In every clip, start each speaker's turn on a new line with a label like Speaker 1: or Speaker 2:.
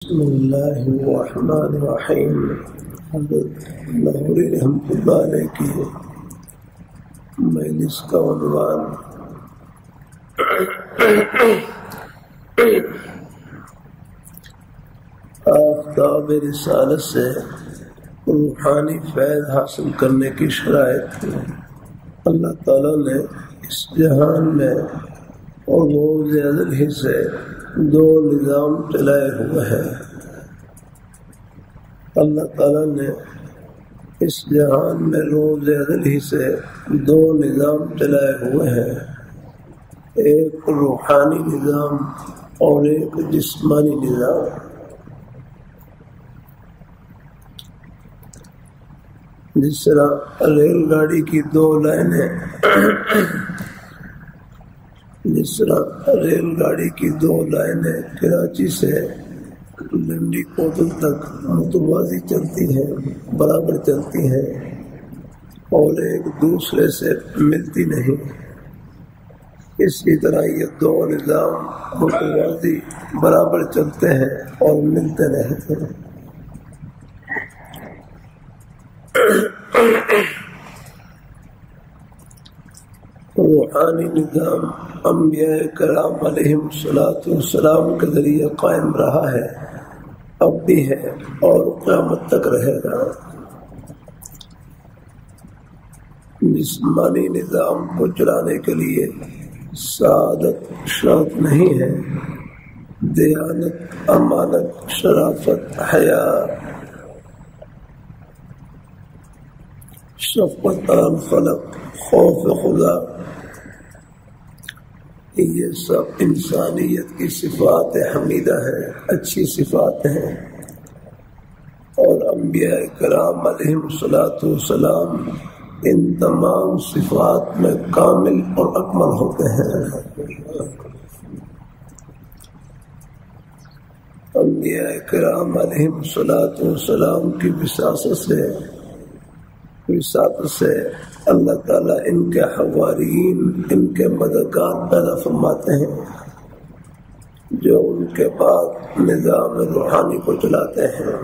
Speaker 1: بسم اللہ الرحمن الرحیم. حضرت لاہوری رحمۃ اللہ علیہ کی مجلس کا عنوان آفتاب رسالت سے روحانی فیض حاصل کرنے کی شرائط. اللہ تعالیٰ نے اس جہان میں اور روز ازل ہی سے دو نظام چلائے ہوئے ہیں. اللہ تعالیٰ نے اس جہان میں روز ازل ہی سے دو نظام چلائے ہوئے ہیں، ایک روحانی نظام اور ایک جسمانی نظام. جس طرح ریل گاڑی کی دو لائنیں کراچی سے لنڈی کوتل تک متوازی چلتی ہیں، برابر چلتی ہیں اور ایک دوسرے سے ملتی نہیں. اسی طرح یہ دو نظام متوازی برابر چلتے ہیں اور ملتے رہتے ہیں. روحانی نظام انبیاء کرام علیہم السلام کے ذریعے قائم رہا ہے، اب بھی ہے اور قیامت تک رہے گا. جسمانی نظام کو چلانے کے لیے سعادت شرط نہیں ہے. دیانت، امانت، شرافت، حیا، شفقت علی الخلق، خوف خدا، یہ سب انسانیت کی صفات حمیدہ ہیں، اچھی صفات ہیں. اور انبیاء کرام علیہم السلام ان تمام صفات میں کامل اور اکمل ہوتے ہیں. انبیاء کرام علیہم السلام کی وساطت سے اللہ تعالیٰ ان کے حواریین، ان کے مددگار پیدا فرماتے ہیں جو ان کے بعد نظام روحانی کو چلاتے ہیں.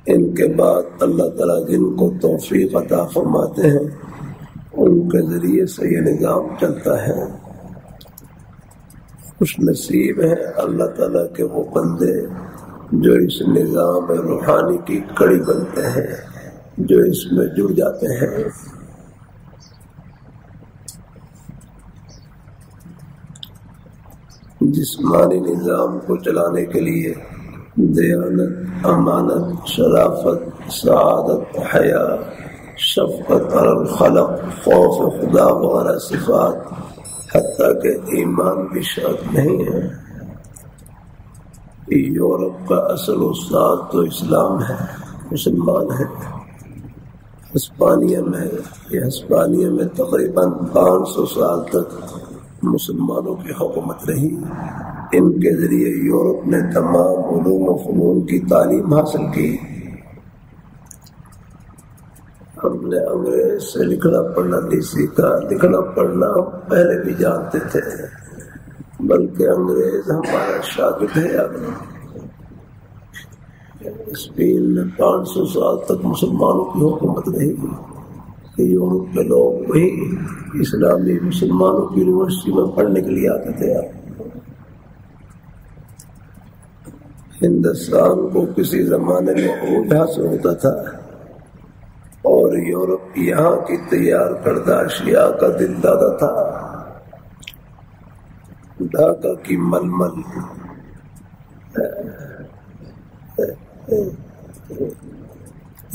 Speaker 1: ان کے بعد اللہ تعالیٰ جن کو توفیق عطا فرماتے ہیں ان کے ذریعے سے یہ نظام چلتا ہے. خوش نصیب ہے اللہ تعالیٰ کے وہ بندے جو اس نظام روحانی کی کڑی بنتے ہیں، جو اس میں جڑ جاتے ہیں. جسمانی نظام کو چلانے کے لیے دیانت، امانت، شرافت، سعادت، حیا، شفقت علی الخلق، خوف خدا وغیرہ صفات، حتیٰ کہ ایمان بھی شرط نہیں ہے. یورپ کا اصل استاد تو اسلام ہے، مسلمان ہے. ہسپانیہ میں تقریباً 500 سال تک مسلمانوں کی حکومت رہی. ان کے ذریعے یورپ نے تمام علوم و فنون کی تعلیم حاصل کی. ہم نے انگریز سے لکھنا پڑھنا نہیں سیکھا. لکھنا پڑھنا ہم پہلے بھی جانتے تھے، بلکہ انگریز ہمارا شاگرد ہے. اسپین میں 500 سال تک مسلمانوں کی حکومت رہی. یورپ کے لوگ وہی اسلامی مسلمانوں کی یونیورسٹی میں پڑھنے کے لیے آتے تھے. ہندوستان کو کسی زمانے میں عروج حاصل ہوتا تھا اور یورپ یہاں کی تیار کردہ اشیاء کا دل دادا تھا. ڈھاکہ کی ململ،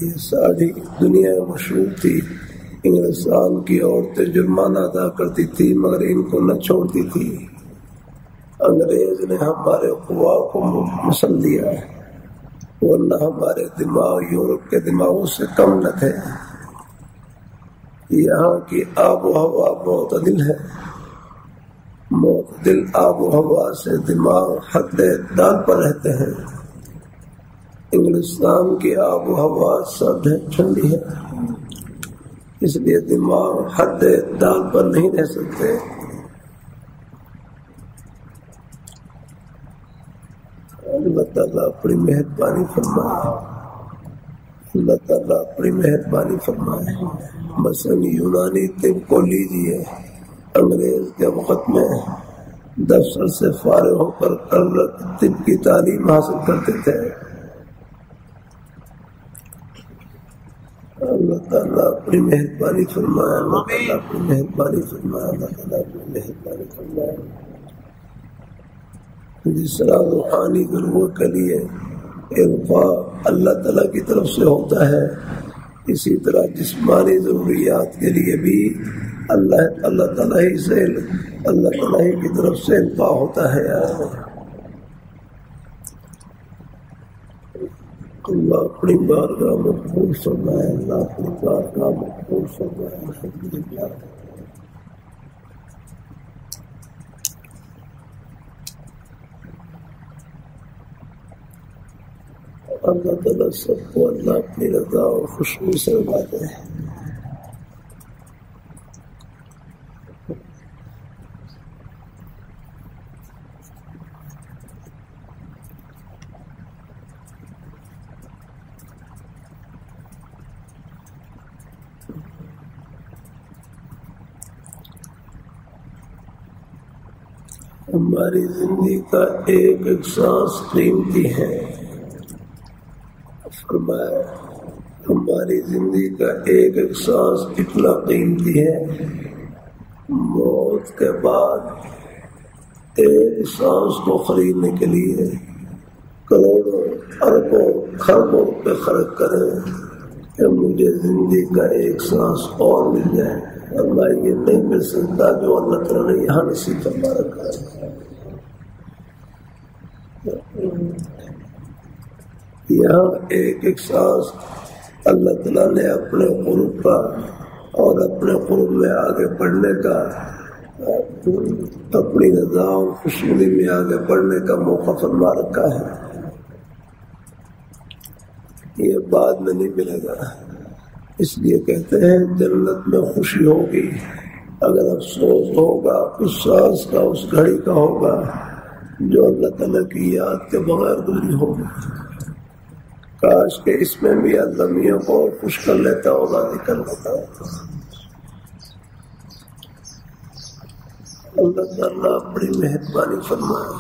Speaker 1: یہ ساری دنیا مشہور تھی. انگلستان کی عورتیں جرمانہ ادا کرتی تھی مگر ان کو نہ چھوڑتی تھی. انگریز نے ہمارے قوا کو مسل دیا، ورنہ ہمارے دماغ یورپ کے دماغوں سے کم نہ تھے. یہاں کی آب و ہوا معتدل ہے. معتدل آب و ہوا سے دماغ حد اعتدال پر رہتے ہیں. انگلستان کی آب و ہوا سرد ہے، ٹھنڈی ہے، اس لیے دماغ حد اعتدال پر نہیں رہ سکتے. اللہ تعالیٰ اپنی مہربانی فرمائے، اللہ تعالیٰ اپنی مہربانی فرمائے۔ مثلاً یونانی طب کو لیجیے، انگریز کے وقت میں دفتر سے فارغ ہو کر طب کی تعلیم حاصل کرتے تھے۔ اللہ تعالیٰ اپنی مہربانی فرمائے، اللہ تعالیٰ اپنی مہربانی فرمائے، اللہ تعالیٰ اپنی مہربانی فرمائے۔ جس طرح روحانی ضرورت کے لیے ارفاع اللہ تعالیٰ کی طرف سے ہوتا ہے، اسی طرح جسمانی ضروریات کے لیے بھی اللہ تعالیٰ ہی کی طرف سے ارفاع ہوتا ہے۔ اللہ اپنی بارگاہ میں قبول فرمائے، اللہ اپنی بارگاہ میں قبول فرمائے۔ الحمدللہ۔ اللہ تعالیٰ سب کو اللہ اپنی رضا اور خوشبو سے نوازے۔ ہماری زندگی کا ایک ایک سانس قیمتی ہے، فرمایا ہماری زندگی کا ایک ایک سانس اتنا قیمتی ہے، موت کے بعد ایک سانس کو خریدنے کے لیے کروڑوں اربوں خربوں روپے خرچ کریں کہ مجھے زندگی کا ایک سانس اور مل جائے۔ اللہ یہ نہیں مل سکتا جو اللہ تعالیٰ نے یہاں نصیب فرما رکھا ہے۔ یہاں ایک ایک سانس اللہ تعالیٰ نے اپنے قرب کا اور اپنے قرب میں آگے بڑھنے کا، اپنی رضا اور خوشنودی میں آگے بڑھنے کا موقع فرما رکھا ہے۔ یہ بعد میں نہیں ملے گا، اس لیے کہتے ہیں جنت میں خوشی ہوگی اگر افسوس ہوگا اس سانس کا، اس گھڑی کا ہوگا جو اللہ تعالیٰ کی یاد کے بغیر گزری ہوگی۔ کاش کہ اس میں بھی اللہ میاں کو خوش کر لیتا اور راضی کر لیتا۔ اللہ تعالیٰ اپنی مہربانی فرمائے۔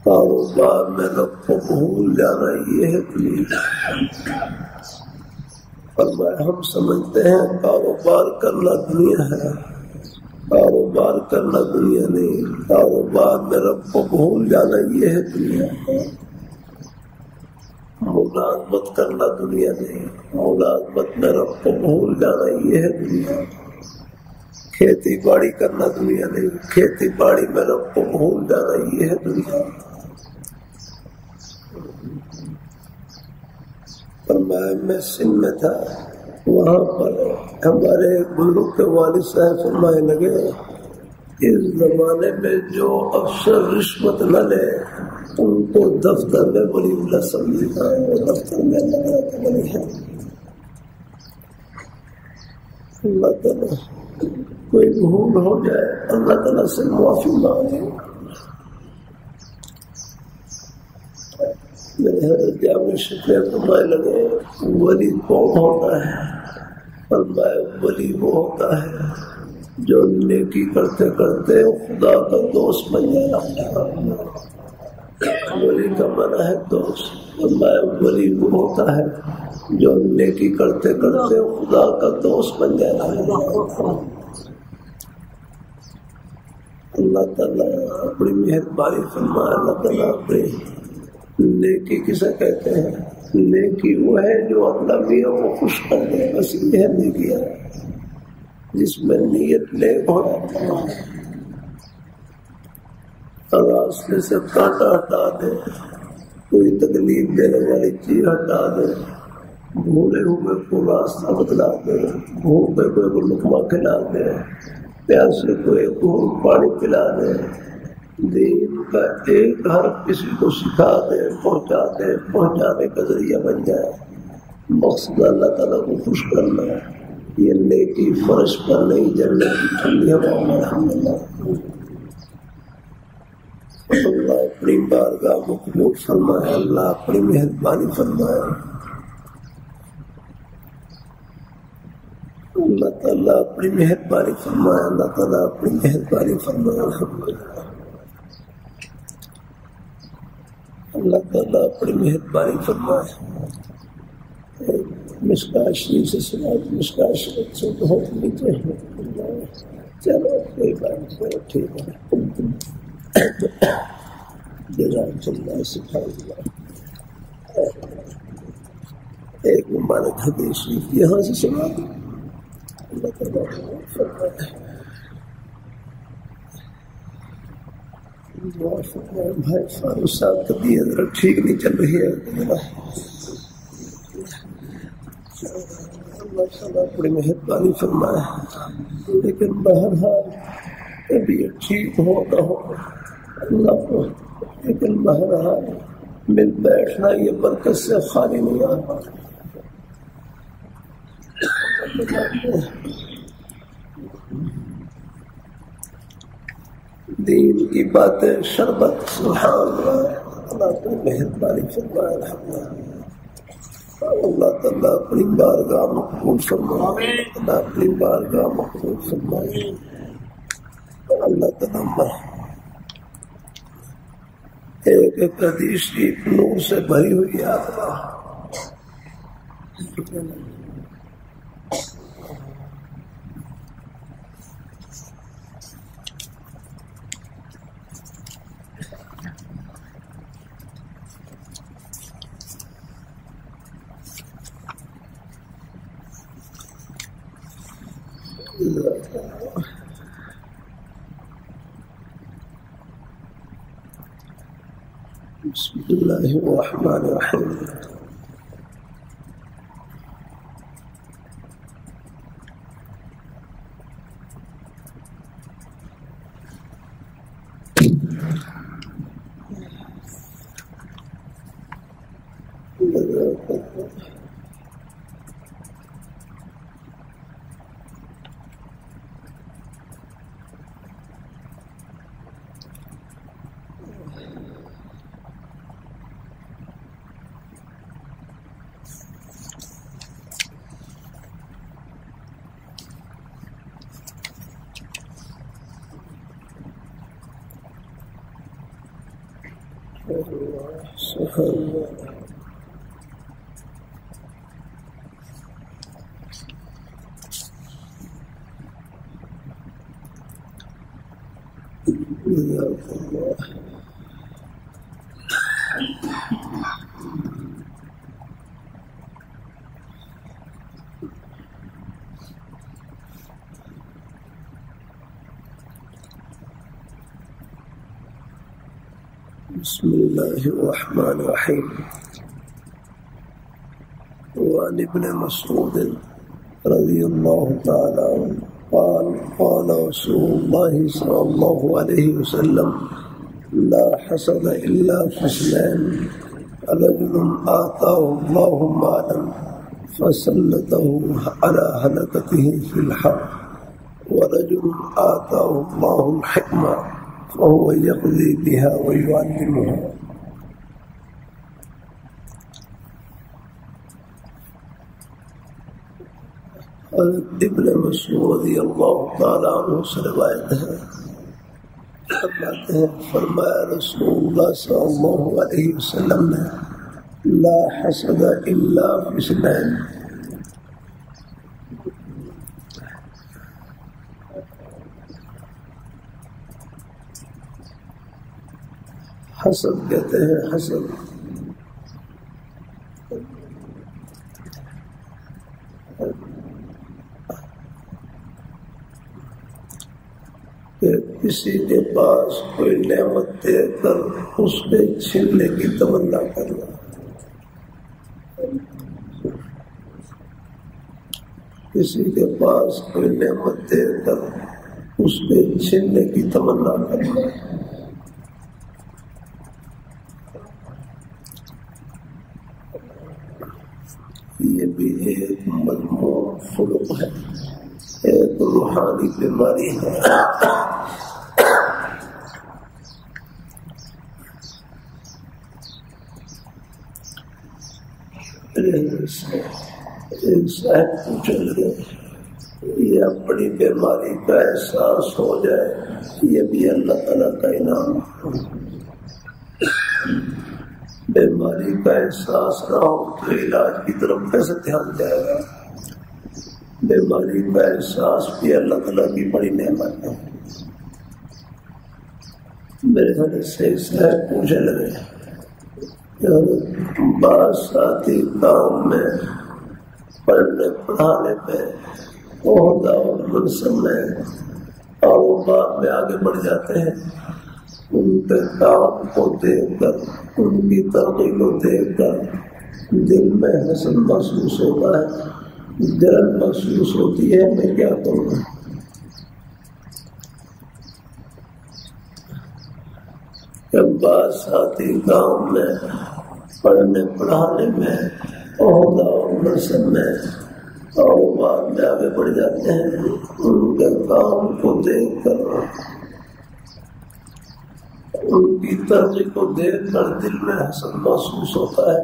Speaker 1: کاروبار میں رب کو بھول جانا یہ ہے دنیا۔ فرمایا ہم سمجھتے ہیں کاروبار کرنا دنیا ہے، کاروبار کرنا دنیا نہیں، کاروبار میں رب کو بھول جانا یہ ہے دنیا۔ ملازمت کرنا دنیا نہیں، ملازمت میں رب کو بھول جانا یہ ہے دنیا۔ کھیتی باڑی کرنا دنیا نہیں، کھیتی باڑی میں رب کو بھول جانا یہ ہے دنیا۔ فرمایا میں سندھ میں تھا، وہاں پر ہمارے بزرگ کے والد صاحب فرمائے لگے اس زمانے میں جو افسر رشوت نہ لے ان کو دفتر میں ولی اللہ سمجھتا ہے، وہ دفتر میں لگا تو ولی ہے۔ اللہ تعالیٰ کوئی بھول ہو جائے اللہ تعالیٰ سے معافی مانگے۔ میرے حضرت جامع شکر فرمائے لگے ولی کون ہوتا ہے؟ فرمائے ولی وہ ہوتا ہے جو نیکی کرتے کرتے خدا کا دوست بن جائے۔ ولی کا معنی ہے دوست۔ فرمائے ولی وہ ہوتا ہے جو نیکی کرتے کرتے خدا کا دوست بن جائے۔ اللہ تعالیٰ اپنی مہربانی فرمائے۔ اللہ تعالیٰ اپنی نیکی کسے کہتے ہیں؟ نیکی وہ ہے جو اللہ میاں کو خوش کر دے، بس یہ ہے نیکی ہے جس میں نیت نیک ہو۔ راستے سے کانٹا ہٹا دے، کوئی تکلیف دینے والی چیز ہٹا دے، بھولے ہوئے کو راستہ بتلا دے، بھوکے کوئی کو لقمہ کھلا دے، پیاسے کو ایک گھونٹ پانی پلا دے، دین کا ایک حرف کسی کو سکھا دے، پہنچانے کا ذریعہ بن جائے۔ مقصد اللہ تعالیٰ کو خوش کرنا ہے۔ یہ نیکی فرش پر نہیں، جنت کی ٹھنڈی ہوا میں۔ الحمدللہ اللہ اپنی بارگاہ مقبول فرمائے، اللہ اپنی مہربانی فرمائے، اللہ تعالیٰ اپنی مہربانی فرمائے، اللہ تعالیٰ اپنی مہربانی فرمائے، اللہ تعالیٰ اپنی مہربانی فرمائے۔ مشکاہ شریف سے سنا، مشکاہ شریف سے بہت نیچے ہے، چلو کوئی بات نہیں، ٹھیک ہے، جزاک اللہ، سبحان اللہ۔ ایک مبارک حدیث شریف یہاں سے سنا دوں، اللہ تعالیٰ فرمائے، دعا فرمائے۔ بھائی فاروق صاحب طبیعت ذرا ٹھیک نہیں چل رہی ہے، اللہ تعالیٰ بڑی مہربانی فرمائے، لیکن بہرحال طبیعت ٹھیک ہو نہ ہو اللہ کو، لیکن بہرحال مل بیٹھنا یہ برکت سے خالی نہیں آتا۔ دین کی باتیں شربت، سبحان اللہ، اللہ کی مہربانی فرمائے، الحمدللہ۔ اللہ تعالیٰ اپنی بارگاہ مقبول فرمائے، اللہ اپنی بارگاہ مقبول فرمائے، اللہ تعالیٰ ایک ایک حدیث شریف نور سے بھری ہوئی ہے اللہ۔ بسم اللہ الرحمن الرحیم۔ بسم اللہ الرحمن الرحیم۔ وعن ابن مسعود رضی اللہ تعالی عنہ قال قال رسول اللہ صلی اللہ علیہ وسلم لا حسد الا في اثنين، رجل آتاه الله مالا فسلطه على هلكته في الحق، ورجل آتاه الله الحكمة فهو يقضي بها ويعلمها۔ ابن مسعود رضی اللہ تعالیٰ عنہ سے روایت ہے، فرماتے ہیں فرمایا رسول اللہ صلی اللہ علیہ وسلم نے لا حسد الا فی اثنین، حسد کہتے ہیں، حسد کہ کسی کے پاس کوئی نعمت دے کر اس پہ چھیننے کی تمنا کرنا، کسی کے پاس کوئی نعمت دے کر اس پہ چھیننے کی تمنا کرنا، یہ بھی ایک مذموم خلق ہے، ایک روحانی بیماری ہے۔ صاحب پوچھنے لگے یہ اپنی بیماری کا احساس ہو جائے یہ بھی اللہ تعالیٰ کا انعام. بیماری کا احساس نہ ہو تو علاج کی طرف کیسے دھیان جائے گا؟ بیماری کا احساس بھی اللہ تعالیٰ کی بڑی نعمت ہے. میرے گھر سے صاحب پوچھنے لگے بعض ساتھی کام میں پڑھنے پڑھانے میں عہدہ اور منصب میں اور وہ بعد میں آگے بڑھ جاتے ہیں. ان کے کام کو دیکھ کر ان کی ترقی کو دیکھ کر دل میں حسن محسوس ہوتا ہے, جلن محسوس ہوتی ہے. میں کیا کروں؟ بعض ساتھی گاؤں میں پڑھنے پڑھانے میں عہدہ اور منصب میں اور بعد میں آگے بڑھ جاتے ہیں. ان کے کام کو دیکھ کر ان کی ترقی کو دیکھ کر دل میں حسن محسوس ہوتا ہے,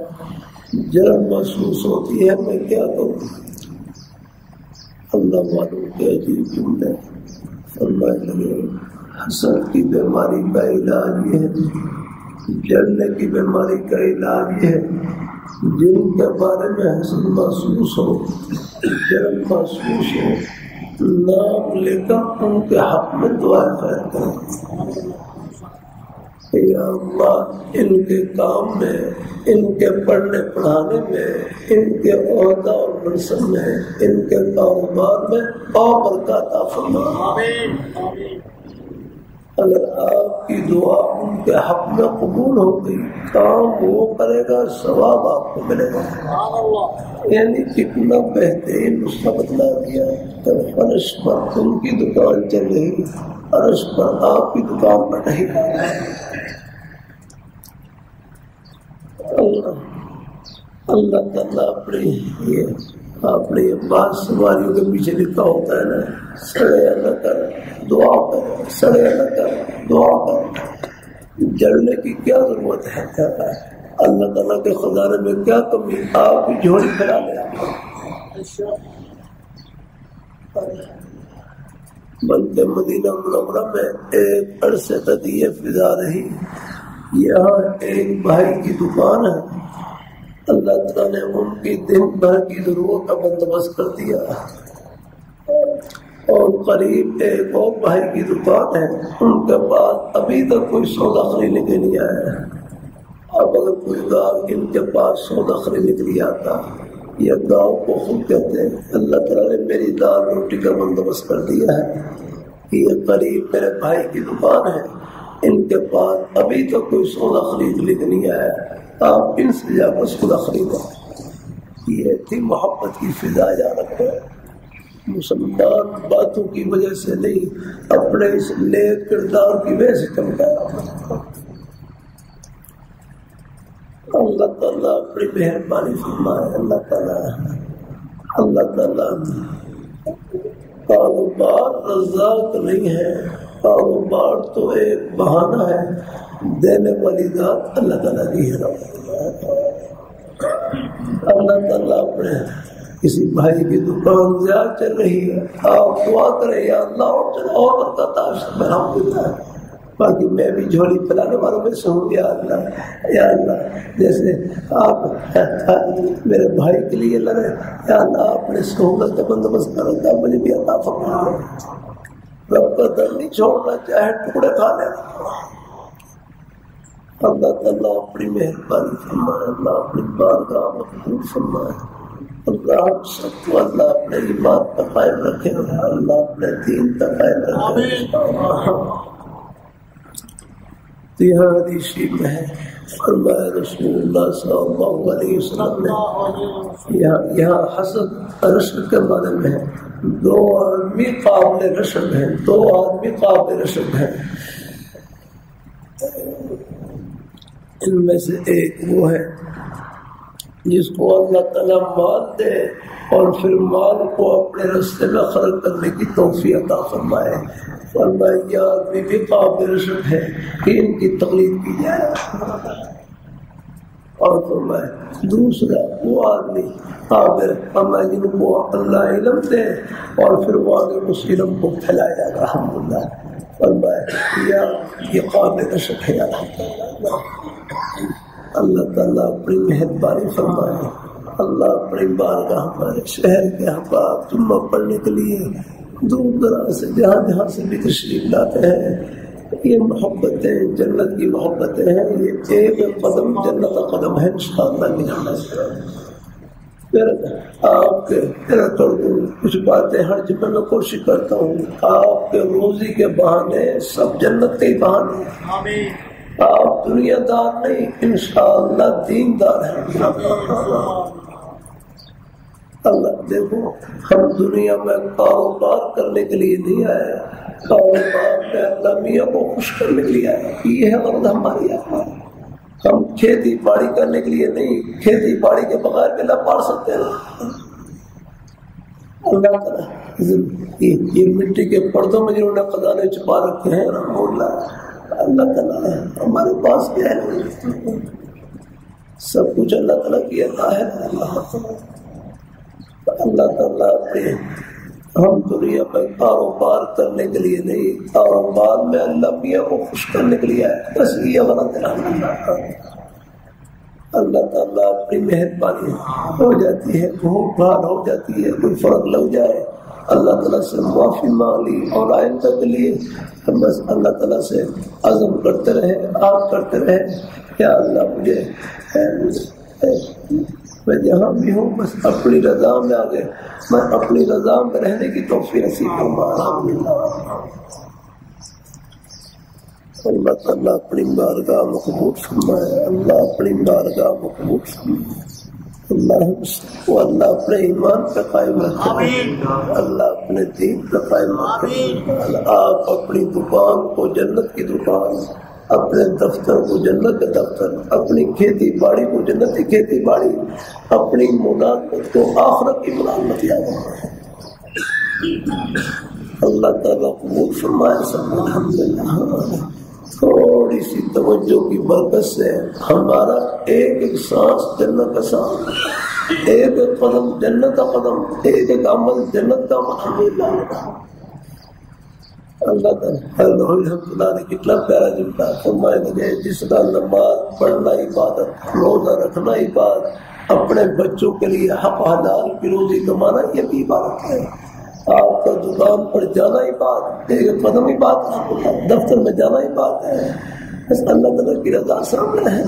Speaker 1: جلن محسوس ہوتی ہے. میں کیا کروں؟ اللہ معلوم کے عجیب جملے فرمائے لگے حسد کی بیماری کا علاج یہ ہے, جلنے کی بیماری کا علاج یہ ہے جن کے بارے میں حسد محسوس ہو, جلن محسوس ہو, نام لے کر ان کے حق میں دعا خیر کریں. یا اللہ ان کے کام میں, ان کے پڑھنے پڑھانے میں, ان کے عہدہ اور منصب میں, ان کے کاروبار میں اور برکت عطا فرما. اگر آپ کی دعا ان کے حق میں قبول ہو گئی کام وہ کرے گا, ثواب آپ کو ملے گا. یعنی کتنا بہترین نسخہ بتلا دیا. فرش پر ان کی دکان چل رہی, عرش پر آپ کی دکان پر نہیں. اللہ تعالیٰ اپنی بات سواریوں کے پیچھے لکھا ہوتا ہے نا, سڑے اللہ کر دعا کر, سڑے اللہ کر دعا کر. جلنے کی کیا ضرورت ہے؟ اللہ تعالیٰ کے خزانے میں کیا کمی؟ آپ کی جھولی پھیلا لیں. بلکہ مدینہ منورہ میں ایک عرصے تک یہ فضا رہی. یہاں ایک بھائی کی دکان ہے, اللہ تعالیٰ نے ان کی دن بھر کی ضرورت کا بندوبست کر دیا. اور قریب ایک اور بھائی کی دکان ہے, ان کے پاس ابھی تک کوئی سودا خریدنے کے نہیں آیا. اب اگر کوئی گاؤں ان کے پاس سودا خریدنے کے لیے آتا, یہ گاؤں کو خود کہتے ہیں اللہ تعالیٰ نے میری دال روٹی کا بندوبست کر دیا ہے. یہ قریب میرے بھائی کی دکان ہے, ان کے پاس ابھی تک کوئی سودا خریدنے کے نہیں آیا, آپ ان سے جا کر سودا خریدو. یہ تھی محبت کی فضا. یاد رکھو مسلمان باتوں کی وجہ سے نہیں, اپنے اس نیک کردار کی وجہ سے چمکا. اللہ تعالیٰ اپنی مہربانی فرمائے. اللہ تعالیٰ کاروبار رزاق نہیں ہے, کاروبار تو ایک بہانہ ہے. دینے والی ذات اللہ تعالیٰ کی ہے. اللہ تعالیٰ اپنے کسی بھائی کی دکان زیادہ چل رہی ہے, آپ دعا کریں یا اللہ اور برکت الحمدللہ. باقی میں بھی جھولی پھیلانے والوں میں سے ہوں. یا اللہ جیسے آپ میرے بھائی کے لیے لڑے, یا اللہ اپنے سہولت کا بندوبست کرو, مجھے بھی عطا فرما. رب کا در نہیں چھوڑنا, چاہے ٹکڑے کھا لینا. اللہ تعالیٰ اپنی مہربانی فرمائے. اللہ اپنی بارگاہ مقبول فرمائے. اللہ سب کو اللہ اپنے ایمان پر قائم رکھے, اللہ اپنے دین پر قائم رکھے. یہاں حدیث میں ہے فرمایا رسول اللہ صلی اللہ علیہ وسلم نے, یہاں حسد رشد کے بارے میں ہے. 2 آدمی قابل رشد ہیں, 2 آدمی قابل رشد ہیں. ان میں سے ایک وہ ہے جس کو اللہ تعالیٰ مال دے اور پھر مال کو اپنے راستے میں خرچ کرنے کی توفیق عطا فرمائے. فرمایا یہ آدمی بھی قابل رشد ہے کہ ان کی تقلید کی جائے. اور فرمائے دوسرا وہ آدمی عابر اما جن کو اللہ علم دے اور پھر وہ آگے اس علم کو پھیلایا گا الحمدللہ فرمائے یا یہ قابل شک ہے الحمدللہ اللہ تعالیٰ اپنی مہربانی فرمائے اللہ اپنی بارگاہ ہمارے شہر کے احباب جمعہ پڑھنے کے لیے دور دراز سے جہاں جہاں سے بھی تشریف لاتے ہیں یہ محبتیں جنت کی محبتیں ہیں یہ ایک قدم جنت کا قدم ہے انشاءاللہ پھر آپ کے کچھ باتیں ہر جمعے میں کوشش کرتا ہوں آپ کے روزی کے بہانے سب جنت کے ہی بہانے آپ دنیا دار نہیں انشاءاللہ دیندار ہیں اللہ دیکھو ہم دنیا میں کاروبار کرنے کے لیے نہیں آئے کاروبار میں اللہ میاں کو خوش کرنے کے لیے آئے یہ ہے غرض ہماری ہم کھیتی باڑی کرنے کے لیے نہیں کھیتی باڑی کے بغیر بھی نہ پال سکتے ہیں اللہ تعالیٰ یہ مٹی کے پردوں میں جنہوں نے خزانے چھپا رکھے ہیں اللہ تعالیٰ ہمارے پاس کیا ہے سب کچھ اللہ تعالیٰ کی عطا ہے اللہ تعالیٰ نے ہم دنیا میں کاروبار کرنے کے لیے نہیں کاروبار میں اللہ میاں کو خوش کرنے کے لیے آئے بس یہ غلط ہے اللہ تعالیٰ اپنی مہربانی ہو جاتی ہے بھوک بھاگ ہو جاتی ہے کوئی فرق لگ جائے اللہ تعالیٰ سے معافی مانگ لی اور آئندہ کے لیے ہم بس اللہ تعالیٰ سے عزم کرتے رہے آپ کرتے رہے یا اللہ مجھے میں جہاں بھی ہوں بس اپنی رضا میں آگے میں اپنی رضا میں رہنے کی توفیق نصیب فرما الحمدللہ اللہ تعالیٰ اپنی بارگاہ مقبول فرمائے اللہ اپنی بارگاہ مقبول فرمائے اللہ اپنے ایمان پہ قائم رکھے اللہ اپنے دین پہ قائم رکھے آپ اپنی دکان کو جنت کی دکان اپنے دفتر کو جنت کا دفتر اپنی کھیتی باڑی کو جنت کی کھیتی باڑی اپنی ملازمت کو آخرت کی ملازمت یاد رکھے اللہ تعالیٰ قبول فرمائے سب الحمدللہ تھوڑی سی توجہ کی برکت سے ہمارا ایک ایک سانس جنت کا سانس ایک ایک قدم جنت کا قدم ایک ایک عمل جنت کا عمل اللہ تعالیٰ نے کتنا پیارا جملہ فرمائے لگے جس کا نماز پڑھنا عبادت روزہ رکھنا عبادت اپنے بچوں کے لیے حق حلال کی روزی کمانا یہ بھی عبادت ہے آپ کا دکان پر جانا ہی بات ایک قدم ہی بات دفتر میں جانا ہی بات ہے بس اللہ تعالیٰ کی رضا سامنے ہے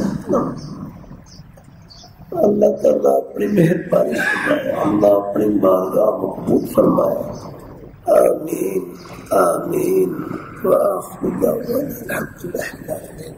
Speaker 1: اللہ تعالیٰ اپنی مہربانی فرمائے اللہ اپنی بارگاہ مقبول فرمائے آمین آمین وآخر دعوانا الحمدللہ